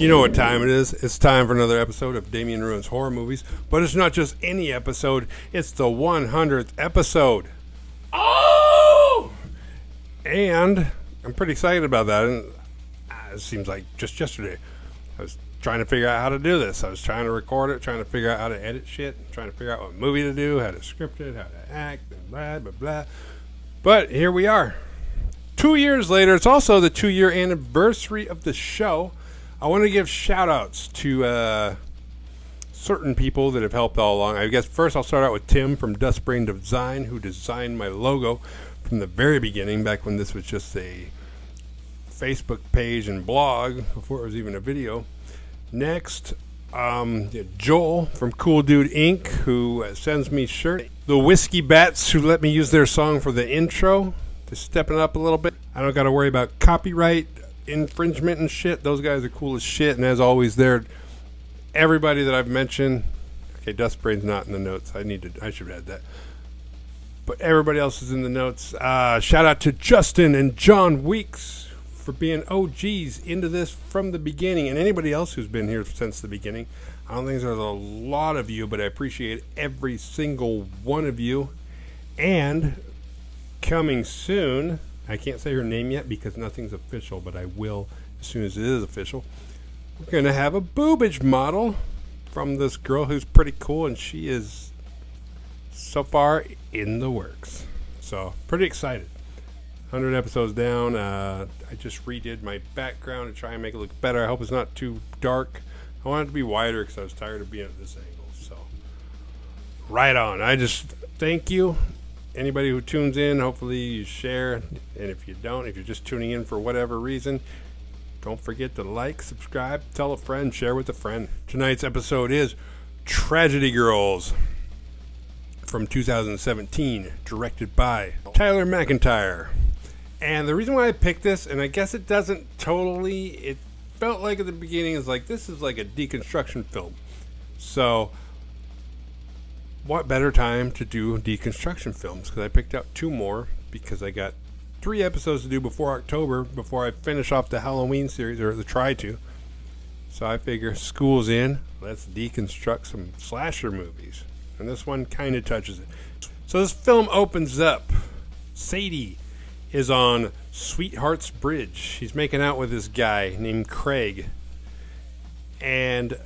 You know what time it is. It's time for another episode of Damien Ruins Horror Movies. But it's not just any episode. It's the 100th episode. Oh! And I'm pretty excited about that. And it seems like just yesterday I was trying to figure out how to do this. I was trying to record it, trying to figure out how to edit shit, trying to figure out what movie to do, how to script it, how to act, and blah, blah, blah. But here we are. 2 years later. It's also the 2-year anniversary of the show. I want to give shout-outs to certain people that have helped all along. I guess first I'll start out with Tim from Dustbrain Design, who designed my logo from the very beginning, back when this was just a Facebook page and blog, before it was even a video. Next, Joel from Cool Dude Inc., who sends me shirts. The Whiskey Bats, who let me use their song for the intro. They're stepping up a little bit. I don't got to worry about copyright infringement and shit. Those guys are cool as shit, and as always, they're everybody that I've mentioned. Okay, Dustbrain's not in the notes. I should add that. But everybody else is in the notes. Shout out to Justin and John Weeks for being OGs into this from the beginning, and anybody else who's been here since the beginning. I don't think there's a lot of you, but I appreciate every single one of you. And coming soon, I can't say her name yet because nothing's official, but I will as soon as it is official. We're going to have a boobage model from this girl who's pretty cool, and she is so far in the works. So, pretty excited. 100 episodes down. I just redid my background to try and make it look better. I hope it's not too dark. I want it to be wider because I was tired of being at this angle. So, right on. I just thank you. Anybody who tunes in, hopefully you share. And if you don't, if you're just tuning in for whatever reason, don't forget to like, subscribe, tell a friend, share with a friend. Tonight's episode is Tragedy Girls from 2017, directed by Tyler McIntyre. And the reason why I picked this, and I guess it doesn't totally, it felt like at the beginning, is like this is like a deconstruction film. So what better time to do deconstruction films? Because I picked out 2 more because I got 3 episodes to do before October, before I finish off the Halloween series, or try to. So I figure school's in, let's deconstruct some slasher movies. And this one kind of touches it. So this film opens up. Sadie is on Sweetheart's Bridge. She's making out with this guy named Craig. And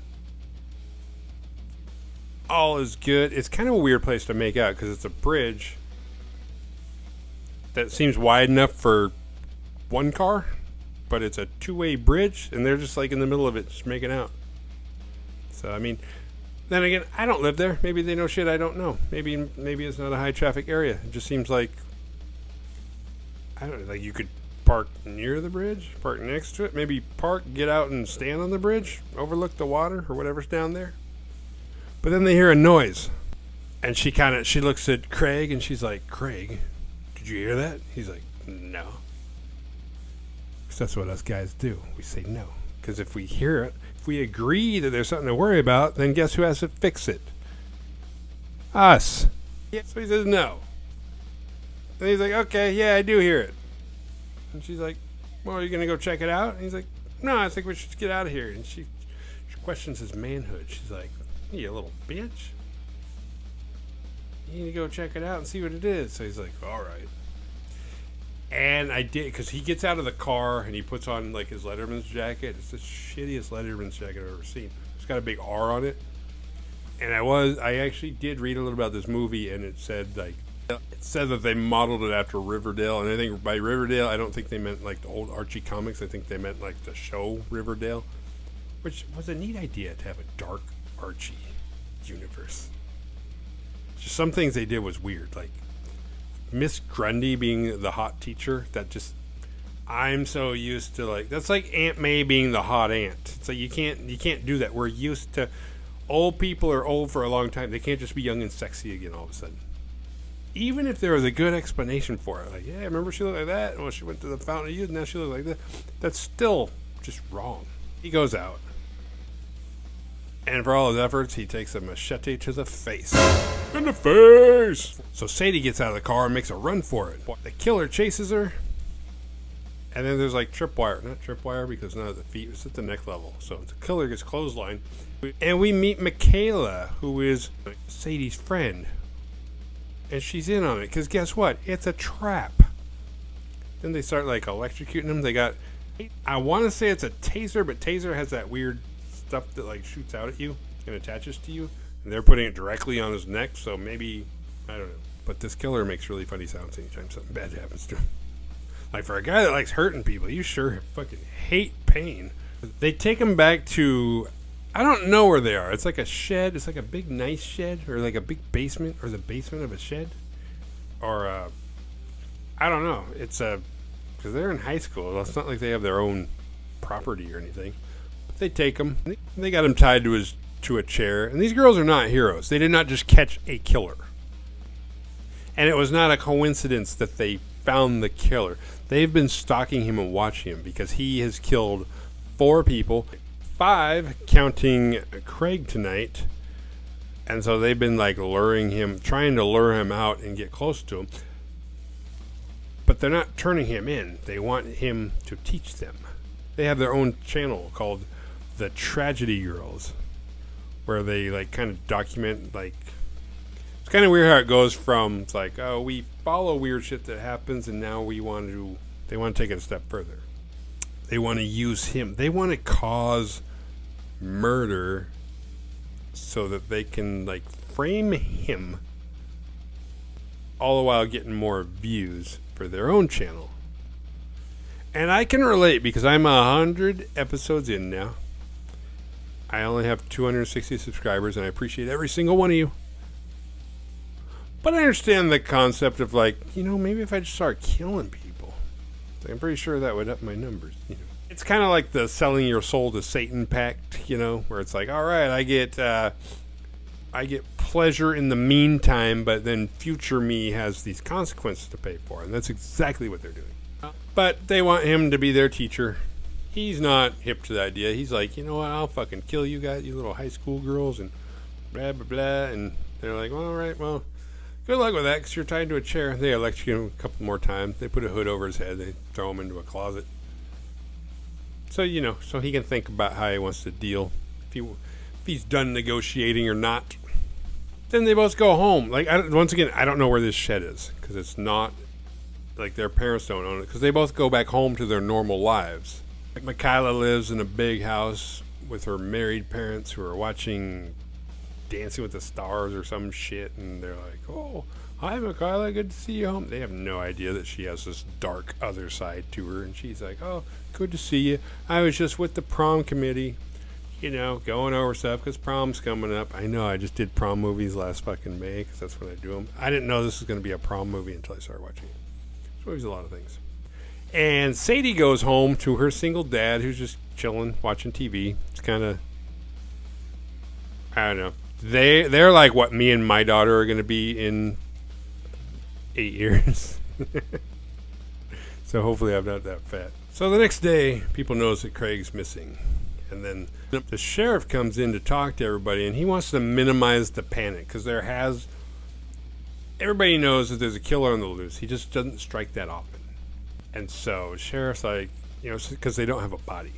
all is good. It's kind of a weird place to make out because it's a bridge that seems wide enough for one car, but it's a 2-way bridge, and they're just like in the middle of it, just making out. So, I mean, then again, I don't live there. Maybe they know shit I don't know. Maybe it's not a high traffic area. It just seems like, I don't know, like you could park near the bridge, park next to it, maybe park, get out and stand on the bridge, overlook the water or whatever's down there. But then they hear a noise, and she looks at Craig, and she's like, Craig, did you hear that? He's like, no. Because that's what us guys do. We say no. Because if we hear it, if we agree that there's something to worry about, then guess who has to fix it? Us. Yeah. So he says no. And he's like, okay, yeah, I do hear it. And she's like, well, are you going to go check it out? And he's like, no, I think we should get out of here. And she questions his manhood. She's like, you little bitch. You need to go check it out and see what it is. So he's like, all right. And I did, because he gets out of the car and he puts on like his Letterman's jacket. It's the shittiest Letterman's jacket I've ever seen. It's got a big R on it. And I actually did read a little about this movie, and it said that they modeled it after Riverdale. And I think by Riverdale, I don't think they meant like the old Archie comics. I think they meant like the show Riverdale, which was a neat idea to have a dark Archie universe. Just some things they did was weird, like Miss Grundy being the hot teacher. That just, I'm so used to, like, that's like Aunt May being the hot aunt. It's like you can't do that. We're used to, old people are old for a long time. They can't just be young and sexy again all of a sudden. Even if there was a good explanation for it, like, yeah, remember she looked like that? Well, she went to the Fountain of Youth, now she looks like that. That's still just wrong. He goes out. And for all his efforts, he takes a machete to the face. In the face! So Sadie gets out of the car and makes a run for it. The killer chases her. And then there's like tripwire. Not tripwire because none of the feet was at the neck level. So the killer gets clotheslined. And we meet Michaela, who is Sadie's friend. And she's in on it. Because guess what? It's a trap. Then they start like electrocuting them. They got... I want to say it's a taser, but taser has that weird stuff that like shoots out at you and attaches to you. And they're putting it directly on his neck. So maybe... I don't know. But this killer makes really funny sounds anytime something bad happens to him. Like, for a guy that likes hurting people, you sure fucking hate pain. They take him back to... I don't know where they are. It's like a shed. It's like a big, nice shed. Or like a big basement. Or the basement of a shed. Or, I don't know. It's a... Because they're in high school. It's not like they have their own property or anything. But they take him. They got him tied to a chair. And these girls are not heroes. They did not just catch a killer. And it was not a coincidence that they found the killer. They've been stalking him and watching him because he has killed 4 people, 5 counting Craig tonight. And so they've been like luring him, trying to lure him out and get close to him. But they're not turning him in. They want him to teach them. They have their own channel called The Tragedy Girls, where they like kind of document like... It's kind of weird how it goes from, it's like, oh, we follow weird shit that happens, and now they want to take it a step further. They want to use him. They want to cause murder so that they can, like, frame him, all the while getting more views for their own channel. And I can relate because I'm 100 episodes in now. I only have 260 subscribers, and I appreciate every single one of you. But I understand the concept of like, maybe if I just start killing people, I'm pretty sure that would up my numbers. It's kind of like the selling your soul to Satan pact, where it's like, all right, I get pleasure in the meantime, but then future me has these consequences to pay for, and that's exactly what they're doing. But they want him to be their teacher. He's not hip to the idea. He's like, you know what? I'll fucking kill you guys, you little high school girls, and blah blah blah. And they're like, well, all right, well. Good luck with that, because you're tied to a chair. They electrocute him a couple more times. They put a hood over his head. They throw him into a closet. So, so he can think about how he wants to deal. If he's done negotiating or not. Then they both go home. Like, once again, I don't know where this shed is, because it's not, like, their parents don't own it. Because they both go back home to their normal lives. Like, Michaela lives in a big house with her married parents who are watching Dancing with the Stars or some shit, and they're like, oh, hi Michaela, good to see you home. They have no idea that she has this dark other side to her, and she's like, oh, good to see you. I was just with the prom committee, going over stuff because prom's coming up. I know, I just did prom movies last fucking May because that's when I do them. I didn't know this was going to be a prom movie until I started watching it. This movie's a lot of things. And Sadie goes home to her single dad who's just chilling, watching TV. It's kind of, I don't know. They're like what me and my daughter are going to be in 8 years. So hopefully I'm not that fat. So the next day, people notice that Craig's missing. And then the sheriff comes in to talk to everybody, and he wants to minimize the panic. Because everybody knows that there's a killer on the loose. He just doesn't strike that often. And so the sheriff's like, because they don't have a body.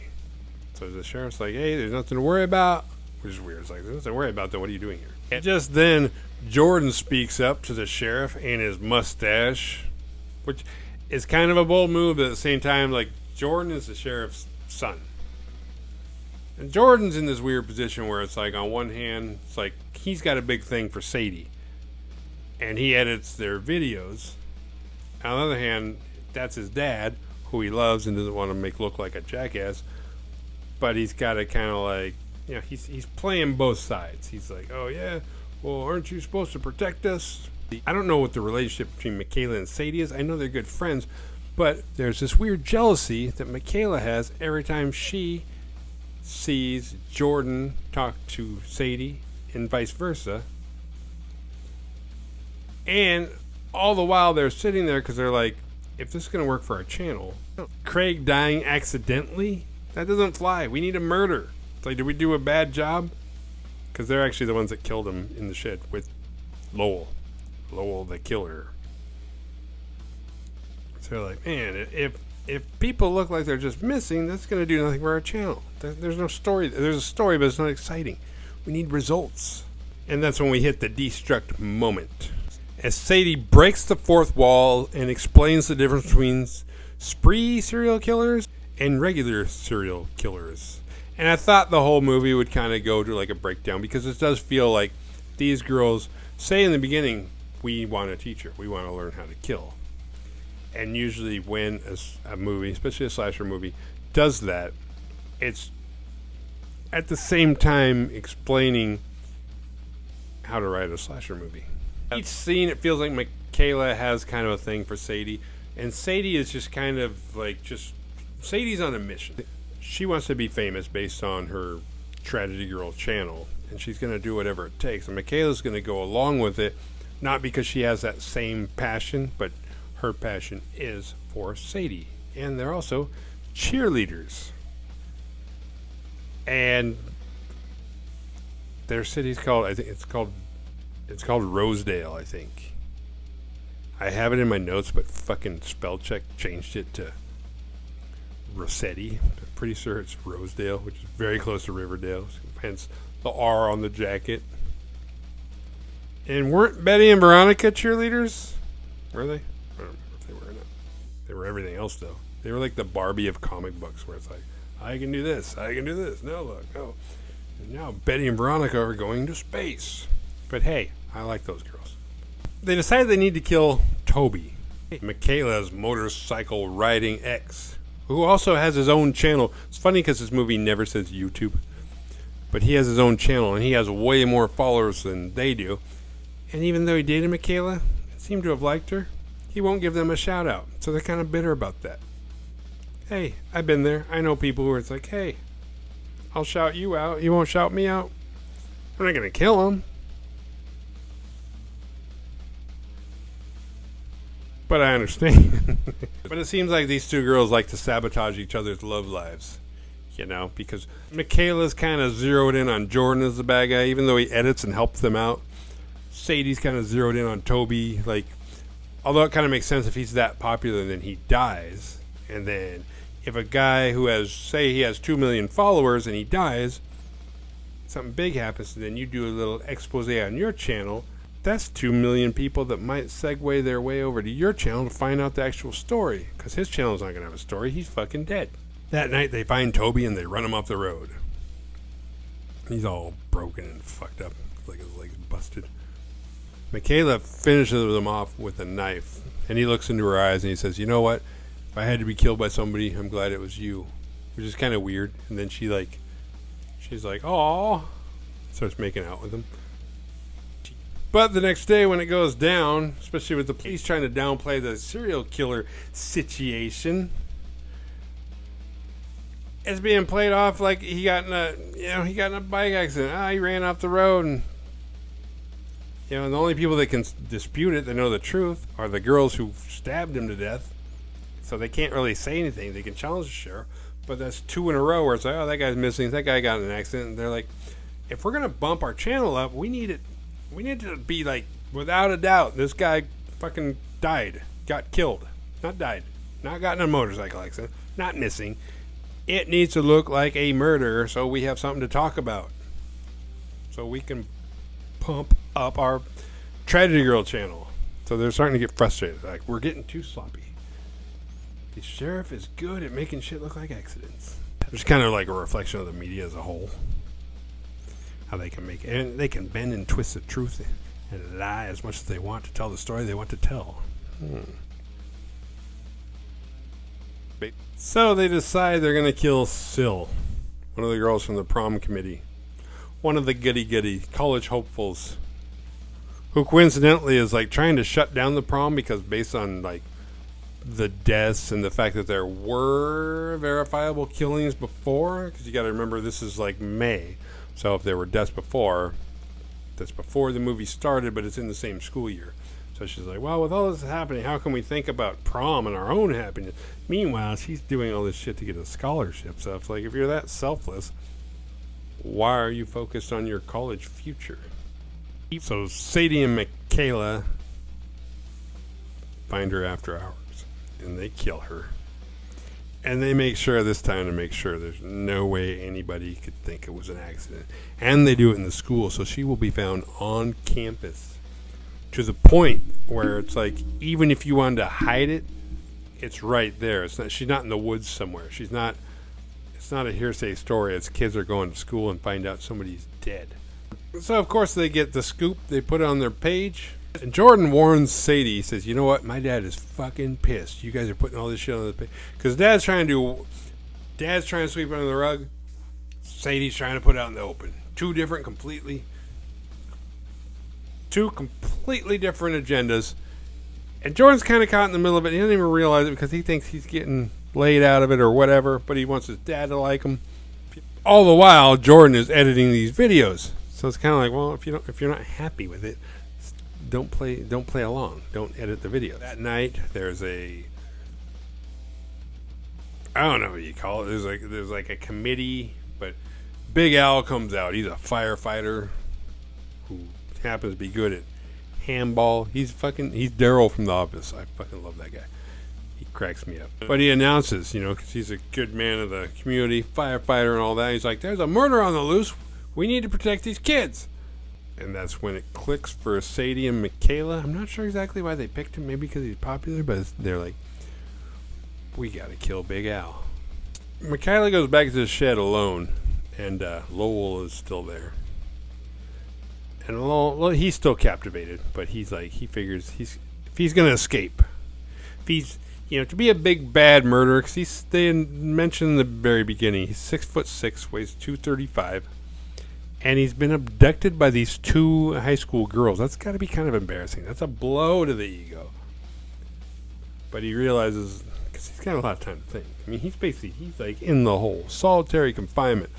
So the sheriff's like, hey, there's nothing to worry about. Which is weird. It's like, there's nothing to worry about, then what are you doing here? And just then, Jordan speaks up to the sheriff and his mustache, which is kind of a bold move, but at the same time, like, Jordan is the sheriff's son. And Jordan's in this weird position where it's like, on one hand, it's like, he's got a big thing for Sadie. And he edits their videos. On the other hand, that's his dad, who he loves and doesn't want to make look like a jackass. But he's got to kind of like, he's playing both sides. He's like, oh yeah, well, aren't you supposed to protect us? I don't know what the relationship between Michaela and Sadie is. I know they're good friends, but there's this weird jealousy that Michaela has every time she sees Jordan talk to Sadie and vice versa. And all the while they're sitting there because they're like, if this is going to work for our channel, Craig dying accidentally, that doesn't fly. We need a murder. Like, did we do a bad job? Because they're actually the ones that killed him in the shed with Lowell the killer. So they're like, man, if if people look like they're just missing, that's going to do nothing for our channel. There's no story. There's a story, but it's not exciting. We need results. And that's when we hit the destruct moment. As Sadie breaks the fourth wall and explains the difference between spree serial killers and regular serial killers. And I thought the whole movie would kind of go to like a breakdown, because it does feel like these girls say in the beginning, we want a teacher. We want to learn how to kill. And usually when a movie, especially a slasher movie, does that, it's at the same time explaining how to write a slasher movie. Each scene, it feels like Michaela has kind of a thing for Sadie. And Sadie is just kind of like, Sadie's on a mission. She wants to be famous based on her Tragedy Girl channel. And she's going to do whatever it takes. And Michaela's going to go along with it, not because she has that same passion, but her passion is for Sadie. And they're also cheerleaders. And their city's called, I think it's called Rosedale, I think. I have it in my notes, but fucking spell check changed it to Rossetti. I'm pretty sure it's Rosedale, which is very close to Riverdale, hence the R on the jacket. And weren't Betty and Veronica cheerleaders? Were they? I don't remember if they were or not. They were everything else, though. They were like the Barbie of comic books, where it's like, I can do this, I can do this. No, look, oh. And now Betty and Veronica are going to space. But hey, I like those girls. They decide they need to kill Toby, Michaela's motorcycle riding ex, who also has his own channel. It's funny because this movie never says YouTube, but he has his own channel, and he has way more followers than they do. And even though he dated Michaela and seemed to have liked her, he won't give them a shout out. So they're kind of bitter about that. Hey, I've been there. I know people where it's like, hey, I'll shout you out. You won't shout me out. I'm not going to kill him. But I understand. But it seems like these two girls like to sabotage each other's love lives. You know, because Michaela's kind of zeroed in on Jordan as the bad guy, even though he edits and helps them out. Sadie's kind of zeroed in on Toby. Like, although it kind of makes sense if he's that popular, then he dies. And then if a guy who has, say he has 2 million followers and he dies, something big happens, and then you do a little expose on your channel. That's 2 million people that might segue their way over to your channel to find out the actual story. Because his channel's not going to have a story. He's fucking dead. That night, they find Toby and they run him off the road. He's all broken and fucked up. Like his leg's busted. Michaela finishes him off with a knife. And he looks into her eyes and he says, you know what? If I had to be killed by somebody, I'm glad it was you. Which is kind of weird. And then she's like, "Aw," starts making out with him. But the next day when it goes down, especially with the police trying to downplay the serial killer situation, it's being played off like he got in a bike accident. He ran off the road, and the only people that can dispute it, that know the truth, are the girls who stabbed him to death. So they can't really say anything. They can challenge the sheriff, but that's 2 in a row where it's like, oh, that guy's missing. That guy got in an accident. And they're like, if we're gonna bump our channel up, we need it. We need to be like, without a doubt, this guy fucking died, got killed, not died, not got in a motorcycle accident, not missing. It needs to look like a murder so we have something to talk about. So we can pump up our Tragedy Girl channel. So they're starting to get frustrated. Like, we're getting too sloppy. The sheriff is good at making shit look like accidents. It's kind of like a reflection of the media as a whole. How they can make it, and they can bend and twist the truth and lie as much as they want to tell the story they want to tell. So they decide they're going to kill Syl, one of the girls from the prom committee, one of the goody college hopefuls, who coincidentally is like trying to shut down the prom because based on like the deaths and the fact that there were verifiable killings before, because you got to remember this is like May. So if there were deaths before, that's before the movie started, but it's in the same school year. So she's like, well, with all this happening, how can we think about prom and our own happiness? Meanwhile, she's doing all this shit to get a scholarship. So it's like, if you're that selfless, why are you focused on your college future? So Sadie and Michaela find her after hours, and they kill her. And they make sure this time to make sure there's no way anybody could think it was an accident. And they do it in the school, so she will be found on campus. To the point where it's like, even if you wanted to hide it, it's right there. It's not. She's not in the woods somewhere. She's not. It's not a hearsay story. It's kids are going to school and find out somebody's dead. So of course they get the scoop. They put it on their page. And Jordan warns Sadie. He says, "You know what? My dad is fucking pissed. You guys are putting all this shit on the page because Dad's trying to sweep it under the rug. Sadie's trying to put it out in the open. Two completely different agendas." And Jordan's kind of caught in the middle of it. He doesn't even realize it because he thinks he's getting laid out of it or whatever, but he wants his dad to like him. All the while, Jordan is editing these videos. So it's kind of like, well, if you're not happy with it, don't play along. Don't edit the video. That night, there's I don't know what you call it. There's like a committee, but Big Al comes out. He's a firefighter who happens to be good at handball. He's Daryl from The Office. I fucking love that guy. He cracks me up. But he announces, because he's a good man of the community, firefighter and all that. He's like, there's a murder on the loose. We need to protect these kids. And that's when it clicks for Sadie and Michaela. I'm not sure exactly why they picked him. Maybe because he's popular, but they're like, we got to kill Big Al. Michaela goes back to the shed alone, and Lowell is still there. And Lowell, he's still captivated, but he figures if he's going to escape, if he's, to be a big bad murderer, because they mentioned in the very beginning, he's 6'6", weighs 235, and he's been abducted by these two high school girls. That's got to be kind of embarrassing. That's a blow to the ego. But he realizes, because he's got a lot of time to think. I mean, he's like in the hole, solitary confinement.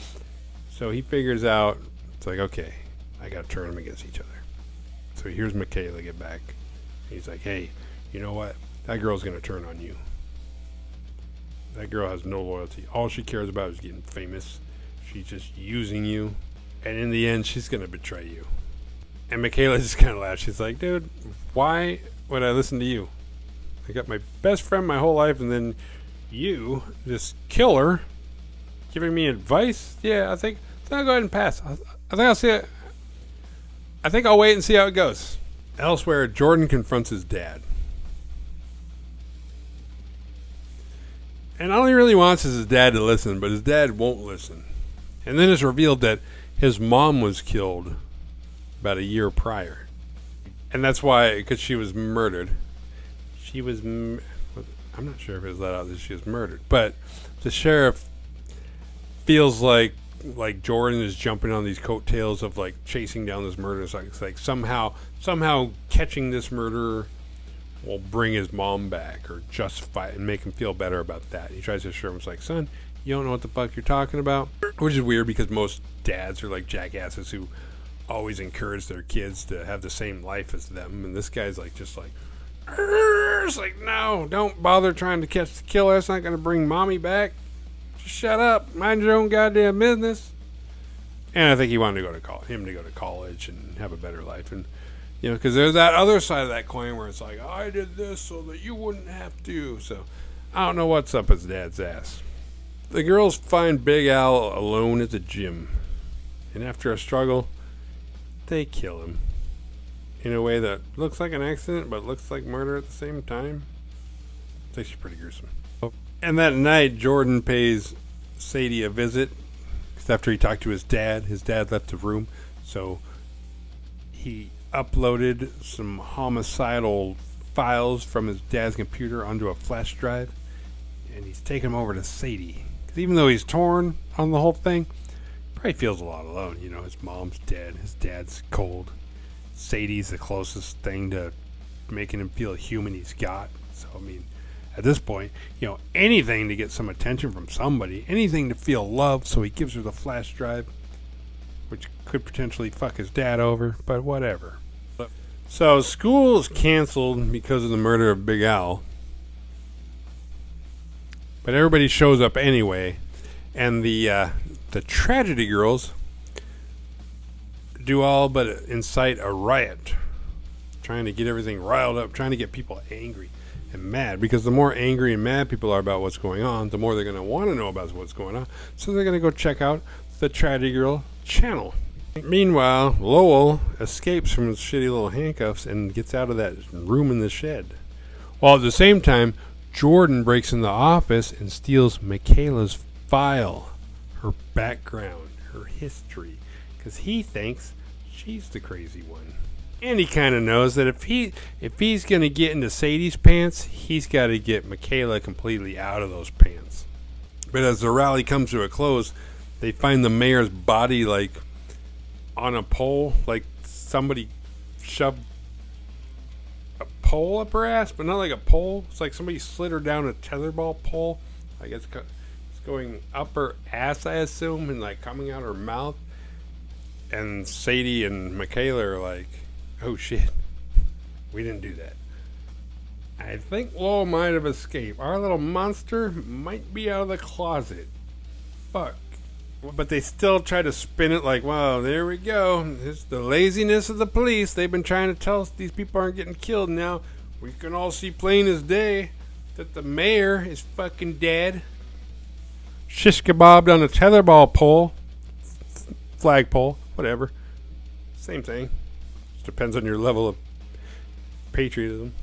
So he figures out, it's like, okay, I got to turn them against each other. So here's Michaela get back. He's like, hey, you know what? That girl's going to turn on you. That girl has no loyalty. All she cares about is getting famous. She's just using you. And in the end, she's going to betray you. And Michaela just kind of laughs. She's like, dude, why would I listen to you? I got my best friend my whole life, and then you, this killer, giving me advice? Yeah, I think I'll go ahead and pass. I think I'll see it. I think I'll wait and see how it goes. Elsewhere, Jordan confronts his dad. And all he really wants is his dad to listen, but his dad won't listen. And then it's revealed that his mom was killed about a year prior. And that's why, because she was murdered. I'm not sure if it was let out that she was murdered, but the sheriff feels like Jordan is jumping on these coattails of like chasing down this murderer. It's like somehow catching this murderer will bring his mom back or justify it and make him feel better about that. He tries to assure him, it's like, son, you don't know what the fuck you're talking about, which is weird because most dads are like jackasses who always encourage their kids to have the same life as them, and this guy's like just like, it's like, no, don't bother trying to catch the killer. That's not going to bring mommy back. Just shut up. Mind your own goddamn business. And I think he wanted to go to college and have a better life. And, because there's that other side of that coin where it's like, I did this so that you wouldn't have to. So I don't know what's up his dad's ass. The girls find Big Al alone at the gym. And after a struggle, they kill him. In a way that looks like an accident, but looks like murder at the same time. It's actually pretty gruesome. And that night, Jordan pays Sadie a visit. Because after he talked to his dad left the room. So he uploaded some homicidal files from his dad's computer onto a flash drive. And he's taken them over to Sadie. Because even though he's torn on the whole thing, probably feels a lot alone. His mom's dead. His dad's cold. Sadie's the closest thing to making him feel human he's got. So, I mean, at this point, anything to get some attention from somebody, anything to feel love, so he gives her the flash drive, which could potentially fuck his dad over, but whatever. So, school is canceled because of the murder of Big Al. But everybody shows up anyway, and the tragedy girls do all but incite a riot, trying to get everything riled up, trying to get people angry. and mad, because the more angry and mad people are about what's going on, the more they're going to want to know about what's going on. So they're going to go check out the Tragedy Girl channel. Meanwhile, Lowell escapes from his shitty little handcuffs and gets out of that room in the shed. While at the same time, Jordan breaks in the office and steals Michaela's file, her background, her history, because he thinks she's the crazy one. And he kind of knows that if he's going to get into Sadie's pants, he's got to get Michaela completely out of those pants. But as the rally comes to a close, they find the mayor's body like on a pole, like somebody shoved a pole up her ass, but not like a pole. It's like somebody slid her down a tetherball pole. I guess it's going up her ass, I assume, and like coming out her mouth. And Sadie and Michaela are like, oh shit, we didn't do that. I think Lowell might have escaped. Our little monster might be out of the closet. Fuck. But they still try to spin it like, wow, there we go. It's the laziness of the police. They've been trying to tell us these people aren't getting killed. Now we can all see plain as day that the mayor is fucking dead. Shish kebabbed on a tetherball pole. Flagpole. Whatever. Same thing. Just depends on your level of patriotism.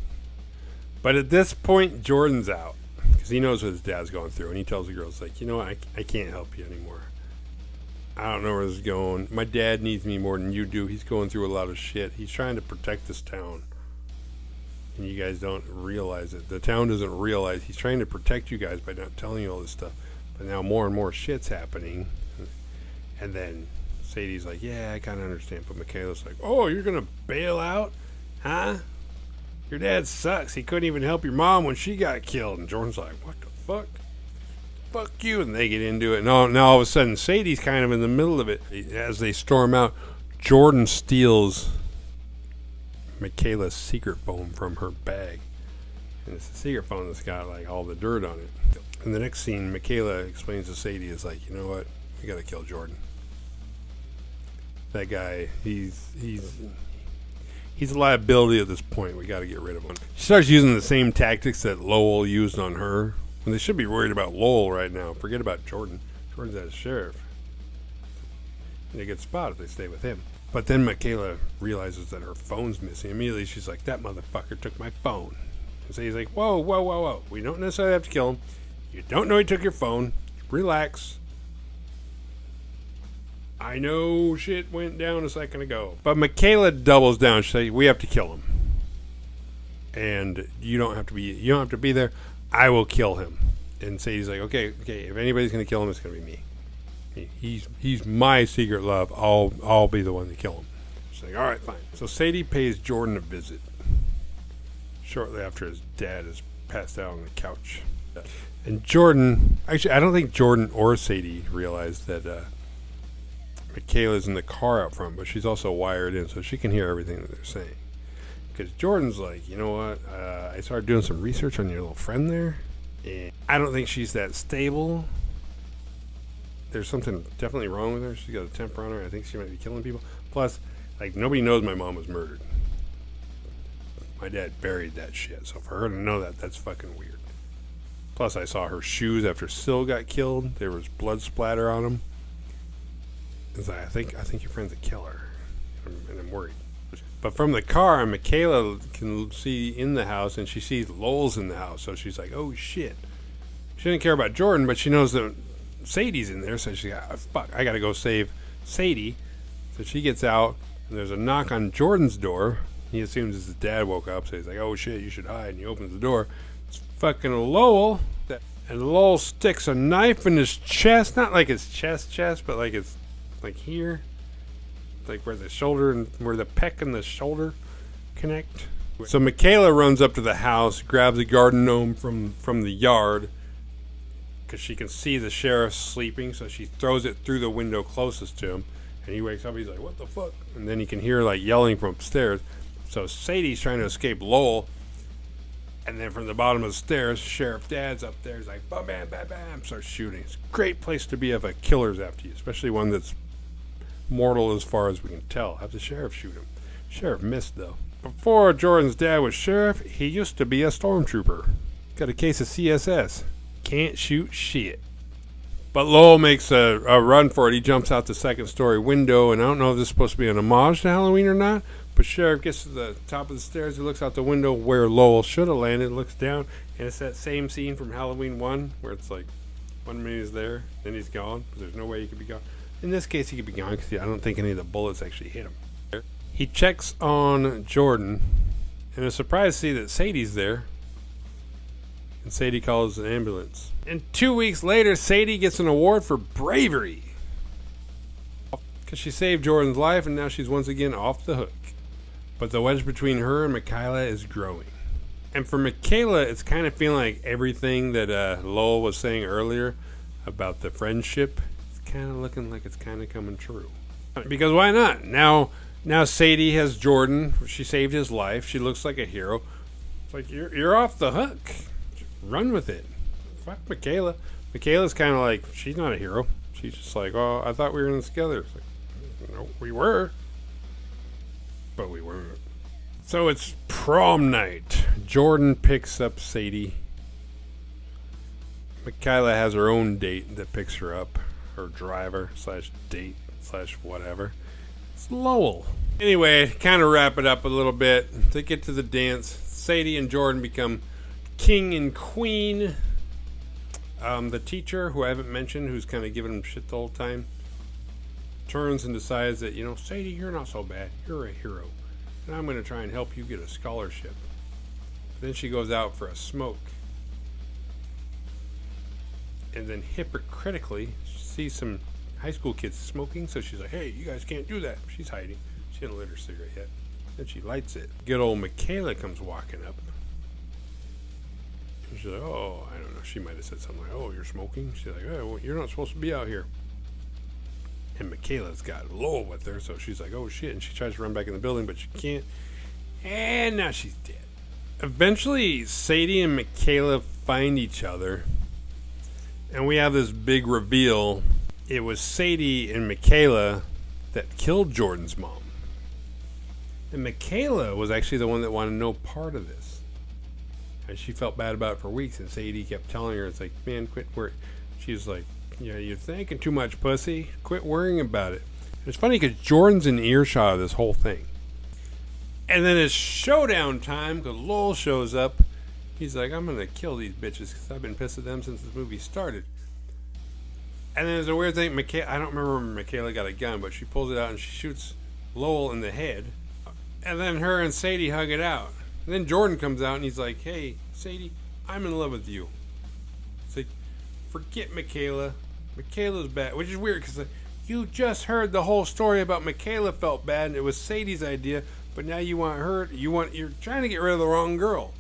But at this point, Jordan's out. Because he knows what his dad's going through. And he tells the girls, like, you know what? I can't help you anymore. I don't know where this is going. My dad needs me more than you do. He's going through a lot of shit. He's trying to protect this town. And you guys don't realize it. The town doesn't realize he's trying to protect you guys by not telling you all this stuff. But now more and more shit's happening. And then Sadie's like, yeah, I kind of understand. But Michaela's like, oh, you're going to bail out? Huh? Your dad sucks. He couldn't even help your mom when she got killed. And Jordan's like, what the fuck? Fuck you. And they get into it. Now all of a sudden, Sadie's kind of in the middle of it. As they storm out, Jordan steals Michaela's secret phone from her bag. And it's a secret phone that's got like all the dirt on it. In the next scene, Michaela explains to Sadie, is like, you know what? We got to kill Jordan. That guy, he's a liability at this point. We got to get rid of him. She starts using the same tactics that Lowell used on her. And they should be worried about Lowell right now. Forget about Jordan. Jordan's as sheriff. And they get spotted if they stay with him. But then Michaela realizes that her phone's missing. Immediately she's like, that motherfucker took my phone. And so he's like, whoa. We don't necessarily have to kill him. You don't know he took your phone. Relax. I know shit went down a second ago. But Michaela doubles down. She says, we have to kill him. And you don't have to be there. I will kill him. And Sadie's like, okay, if anybody's gonna kill him, it's gonna be me. He's my secret love. I'll be the one to kill him. She's like, all right, fine. So Sadie pays Jordan a visit shortly after his dad is passed out on the couch. And Jordan, actually, I don't think Jordan or Sadie realized that Michaela's in the car out front, but she's also wired in, so she can hear everything that they're saying. Because Jordan's like, you know what? I started doing some research on your little friend there, and I don't think she's that stable. There's something definitely wrong with her. She's got a temper on her. I think she might be killing people. Plus, like, nobody knows my mom was murdered. My dad buried that shit, so for her to know that, that's fucking weird. Plus, I saw her shoes after Syl got killed. There was blood splatter on them. It's like, I think your friend's a killer, and I'm worried. But from the car, Michaela can see in the house, and she sees Lowell's in the house. So she's like, oh, shit. She didn't care about Jordan, but she knows that Sadie's in there. So she's like, oh, fuck, I got to go save Sadie. So she gets out, and there's a knock on Jordan's door. He assumes his dad woke up, so he's like, oh, shit, you should hide. And he opens the door. It's fucking Lowell. And Lowell sticks a knife in his chest. Not like his chest, but like it's like here. Like where the shoulder and where the pec and the shoulder connect. So Michaela runs up to the house, grabs a garden gnome from the yard because she can see the sheriff sleeping, so she throws it through the window closest to him, and he wakes up. He's like, what the fuck? And then he can hear like yelling from upstairs. So Sadie's trying to escape Lowell, and then from the bottom of the stairs, Sheriff Dad's up there. He's like, bam, bam, bam, bam, starts shooting. It's a great place to be if a killer's after you, especially one that's mortal as far as we can tell. Have the sheriff shoot him. Sheriff missed, though. Before Jordan's dad was sheriff, he used to be a stormtrooper. Got a case of CSS. Can't shoot shit. But Lowell makes a run for it. He jumps out the second-story window, and I don't know if this is supposed to be an homage to Halloween or not, but Sheriff gets to the top of the stairs. He looks out the window where Lowell should have landed, looks down, and it's that same scene from Halloween 1 where it's like 1 minute he's there, then he's gone, because there's no way he could be gone. In this case, he could be gone because I don't think any of the bullets actually hit him. He checks on Jordan, and is surprised to see that Sadie's there. And Sadie calls an ambulance. And 2 weeks later, Sadie gets an award for bravery. Because she saved Jordan's life, and now she's once again off the hook. But the wedge between her and Michaela is growing. And for Michaela, it's kind of feeling like everything that Lowell was saying earlier about the friendship, it's kind of looking like it's kind of coming true. Because why not? Now Sadie has Jordan. She saved his life. She looks like a hero. It's like, you're off the hook. Run with it. Fuck Michaela. Michaela's kind of like, she's not a hero. She's just like, oh, I thought we were in this together. It's like, no, we were. But we weren't. So it's prom night. Jordan picks up Sadie. Michaela has her own date that picks her up. Her driver / date / whatever. It's Lowell. Anyway, kind of wrap it up a little bit. To get to the dance, Sadie and Jordan become king and queen. The teacher, who I haven't mentioned, who's kind of giving him shit the whole time, turns and decides that, Sadie, you're not so bad. You're a hero. And I'm going to try and help you get a scholarship. Then she goes out for a smoke. And then hypocritically, she sees some high school kids smoking, so she's like, hey, you guys can't do that. She's hiding. She hadn't lit her cigarette yet. Then she lights it. Good old Michaela comes walking up. And she's like, oh, I don't know. She might have said something like, oh, you're smoking? She's like, oh, well, you're not supposed to be out here. And Michaela's got Lowell with her, so she's like, oh, shit. And she tries to run back in the building, but she can't. And now she's dead. Eventually, Sadie and Michaela find each other. And we have this big reveal. It was Sadie and Michaela that killed Jordan's mom. And Michaela was actually the one that wanted no part of this. And she felt bad about it for weeks. And Sadie kept telling her, it's like, man, quit worrying. She's like, yeah, you're thinking too much, pussy. Quit worrying about it. And it's funny because Jordan's in earshot of this whole thing. And then it's showdown time because Lowell shows up. He's like, I'm going to kill these bitches because I've been pissed at them since this movie started. And then there's a weird thing. I don't remember when Michaela got a gun, but she pulls it out and she shoots Lowell in the head. And then her and Sadie hug it out. And then Jordan comes out and he's like, hey, Sadie, I'm in love with you. It's like, forget Michaela. Michaela's bad. Which is weird because you just heard the whole story about Michaela felt bad and it was Sadie's idea. But now you want her. You're trying to get rid of the wrong girl.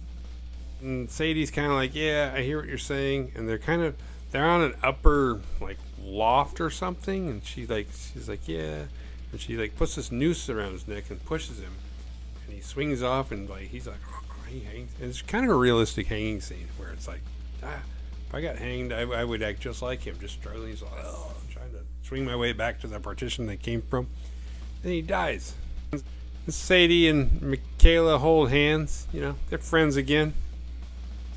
And Sadie's kind of like, yeah, I hear what you're saying. And they're on an upper like loft or something. And she's like, yeah. And she like puts this noose around his neck and pushes him. And he swings off and like he's like, oh, he hangs. And it's kind of a realistic hanging scene where it's like, if I got hanged, I would act just like him, just struggling. He's like, oh, I'm trying to swing my way back to the partition they came from. And he dies. Sadie and Michaela hold hands. They're friends again.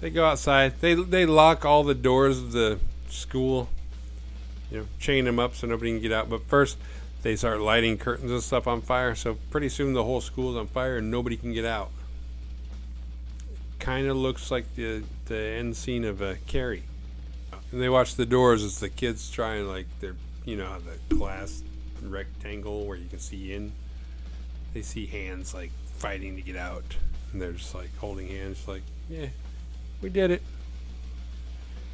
They go outside. They lock all the doors of the school. Chain them up so nobody can get out. But first, they start lighting curtains and stuff on fire. So pretty soon the whole school's on fire and nobody can get out. Kind of looks like the end scene of Carrie. And they watch the doors as the kids try and like the glass rectangle where you can see in. They see hands like fighting to get out, and they're just like holding hands, like, yeah, we did it.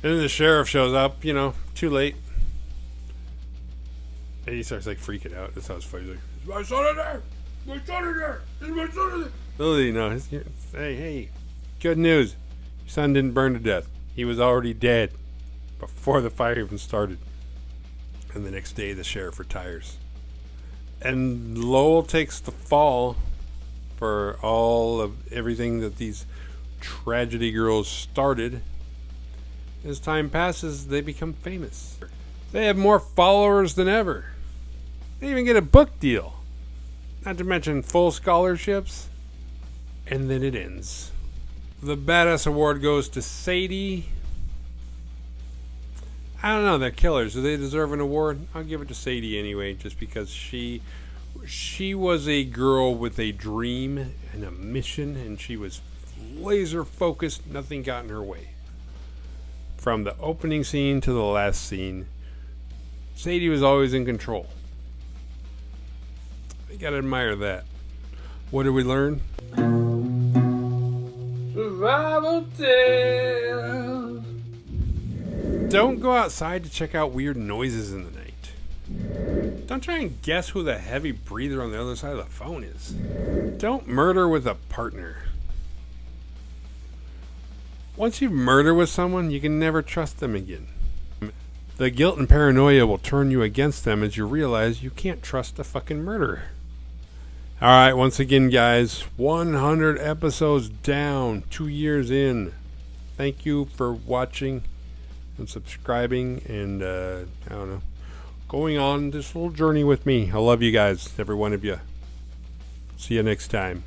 And then the sheriff shows up, too late, and he starts like freaking out. That's how it's funny. He's like, "Is my son in there? My son in there? Is my son in there?" Little hey, good news, your son didn't burn to death. He was already dead before the fire even started. And the next day, the sheriff retires. And Lowell takes the fall for all of everything that these tragedy girls started. As time passes, they become famous. They have more followers than ever. They even get a book deal. Not to mention full scholarships. and then it ends. The Badass Award goes to Sadie. I don't know, they're killers. Do they deserve an award? I'll give it to Sadie anyway, just because she was a girl with a dream and a mission, and she was laser focused. Nothing got in her way. From the opening scene to the last scene, Sadie was always in control. You gotta admire that. What did we learn? Survival tales. Don't go outside to check out weird noises in the night. Don't try and guess who the heavy breather on the other side of the phone is. Don't murder with a partner. Once you murder with someone, you can never trust them again. The guilt and paranoia will turn you against them as you realize you can't trust a fucking murderer. Alright, once again, guys, 100 episodes down, 2 years in. Thank you for watching and subscribing and, going on this little journey with me. I love you guys, every one of you. See you next time.